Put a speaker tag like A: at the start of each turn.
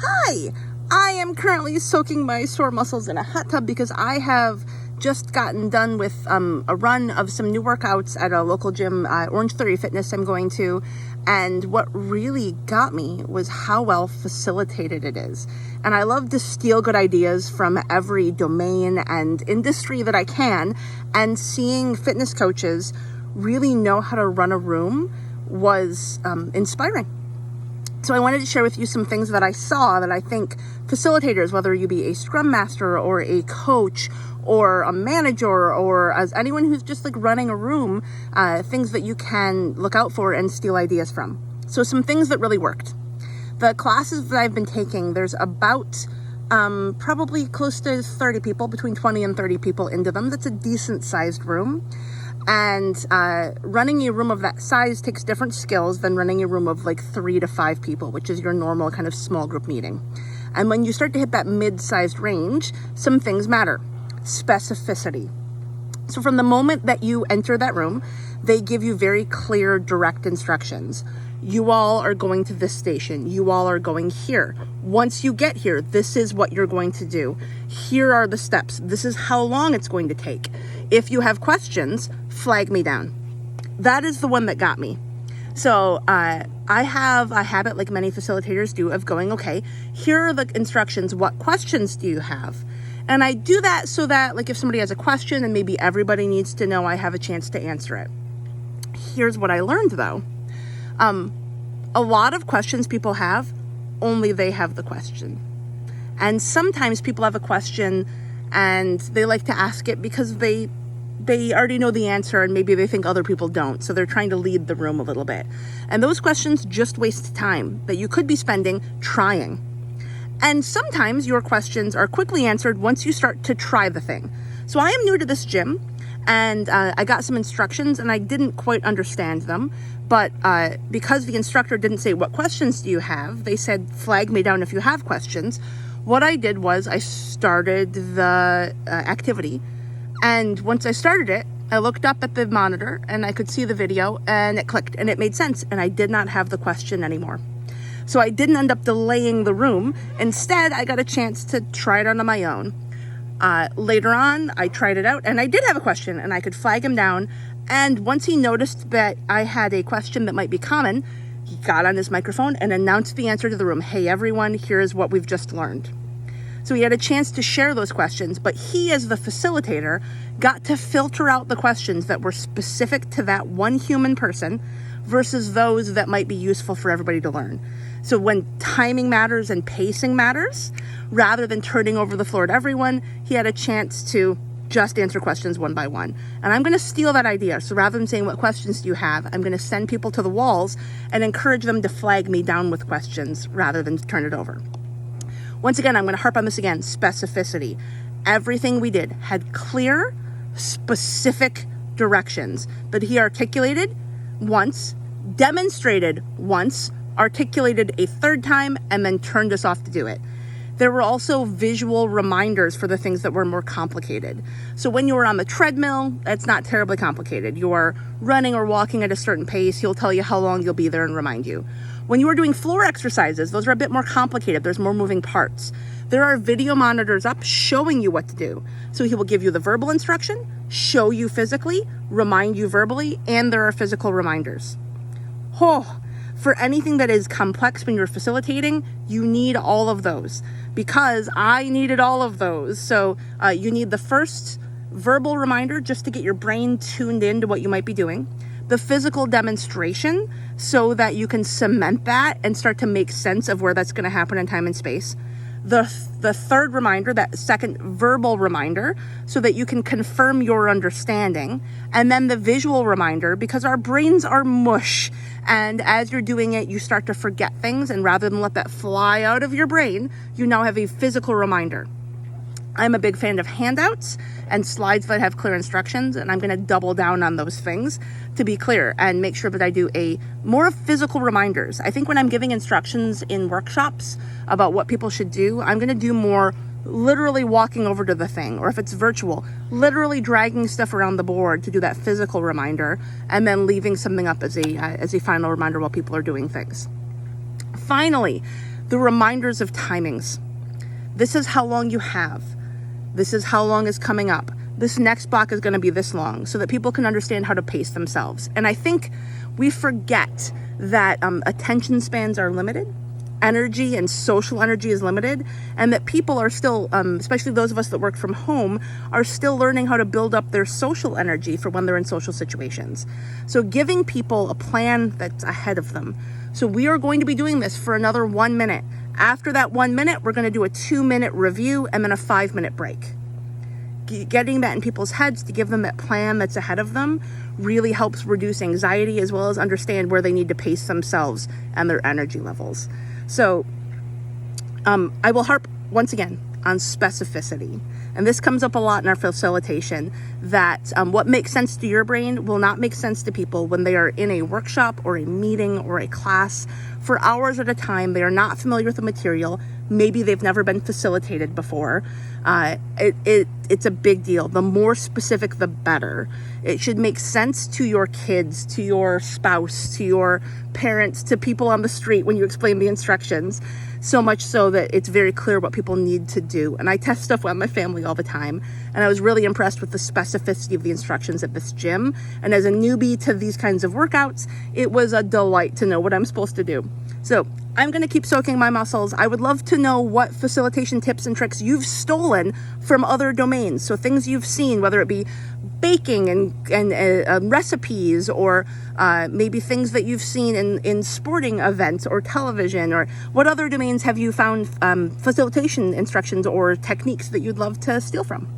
A: Hi! I am currently soaking my sore muscles in a hot tub because I have just gotten done with a run of some new workouts at a local gym, Orange Theory Fitnesse I'm going to, and what really got me was how well facilitated it is. And I love to steal good ideas from every domain and industry that I can, and seeing fitness coaches really know how to run a room was inspiring. So I wanted to share with you some things that I saw that I think facilitators, whether you be a Scrum Master or a coach or a manager or as anyone who's just like running a room, things that you can look out for and steal ideas from. So some things that really worked. The classes that I've been taking, there's about probably close to 30 people, between 20 and 30 people into them. That's a decent sized room. And running a room of that size takes different skills than running a room of like 3 to 5 people, which is your normal kind of small group meeting. And when you start to hit that mid-sized range, some things matter. Specificity. So from the moment that you enter that room, they give you very clear, direct instructions. You all are going to this station. You all are going here. Once you get here, this is what you're going to do. Here are the steps. This is how long it's going to take. If you have questions, flag me down. That is the one that got me. So I have a habit, like many facilitators do, of going, okay, here are the instructions. What questions do you have? And I do that so that, like, if somebody has a question and maybe everybody needs to know, I have a chance to answer it. Here's what I learned, though. A lot of questions people have, only they have the question. And sometimes people have a question and they like to ask it because they already know the answer and maybe they think other people don't. So they're trying to lead the room a little bit. And those questions just waste time that you could be spending trying. And sometimes your questions are quickly answered once you start to try the thing. So I am new to this gym and I got some instructions and I didn't quite understand them. But because the instructor didn't say, what questions do you have? They said, flag me down if you have questions. What I did was I started the activity. And once I started it, I looked up at the monitor and I could see the video and it clicked and it made sense. And I did not have the question anymore. So I didn't end up delaying the room. Instead, I got a chance to try it on my own. Later on, I tried it out and I did have a question and I could flag him down. And once he noticed that I had a question that might be common, he got on his microphone and announced the answer to the room. Hey, everyone, here's what we've just learned. So he had a chance to share those questions, but he, as the facilitator, got to filter out the questions that were specific to that one human person versus those that might be useful for everybody to learn. So when timing matters and pacing matters, rather than turning over the floor to everyone, he had a chance to just answer questions one by one. And I'm going to steal that idea. So rather than saying, what questions do you have? I'm going to send people to the walls and encourage them to flag me down with questions rather than turn it over. Once again, I'm going to harp on this again, specificity. Everything we did had clear, specific directions that he articulated once, demonstrated once, articulated a third time, and then turned us off to do it. There were also visual reminders for the things that were more complicated. So when you were on the treadmill, it's not terribly complicated. You're running or walking at a certain pace, he'll tell you how long you'll be there and remind you. When you were doing floor exercises, those are a bit more complicated. There's more moving parts. There are video monitors up showing you what to do. So he will give you the verbal instruction, show you physically, remind you verbally, and there are physical reminders. For anything that is complex when you're facilitating, you need all of those, because I needed all of those. So you need the first verbal reminder just to get your brain tuned into what you might be doing, the physical demonstration so that you can cement that and start to make sense of where that's going to happen in time and space, the third reminder, that second verbal reminder, so that you can confirm your understanding, and then the visual reminder, because our brains are mush. And as you're doing it, you start to forget things. And rather than let that fly out of your brain, you now have a physical reminder. I'm a big fan of handouts and slides that have clear instructions. And I'm going to double down on those things to be clear and make sure that I do more physical reminders. I think when I'm giving instructions in workshops about what people should do, I'm going to do more literally walking over to the thing, or if it's virtual, literally dragging stuff around the board to do that physical reminder, and then leaving something up as a final reminder while people are doing things. Finally, the reminders of timings. This is how long you have. This is how long is coming up. This next block is going to be this long, so that people can understand how to pace themselves. And I think we forget that attention spans are limited. Energy and social energy is limited, and that people are still, especially those of us that work from home, are still learning how to build up their social energy for when they're in social situations. So giving people a plan that's ahead of them. So we are going to be doing this for another 1 minute. After that 1 minute, we're going to do a 2-minute review and then a 5-minute break. Getting that in people's heads to give them that plan that's ahead of them really helps reduce anxiety, as well as understand where they need to pace themselves and their energy levels. So I will harp once again on specificity. And this comes up a lot in our facilitation, that what makes sense to your brain will not make sense to people when they are in a workshop or a meeting or a class for hours at a time. They are not familiar with the material. Maybe they've never been facilitated before. It's a big deal. The more specific, the better. It should make sense to your kids, to your spouse, to your parents, to people on the street when you explain the instructions, so much so that it's very clear what people need to do. And I test stuff with my family all the time, and I was really impressed with the specificity of the instructions at this gym. And as a newbie to these kinds of workouts, it was a delight to know what I'm supposed to do. So I'm going to keep soaking my muscles. I would love to know what facilitation tips and tricks you've stolen from other domains. So things you've seen, whether it be baking and recipes, or maybe things that you've seen in sporting events or television, or what other domains have you found facilitation instructions or techniques that you'd love to steal from?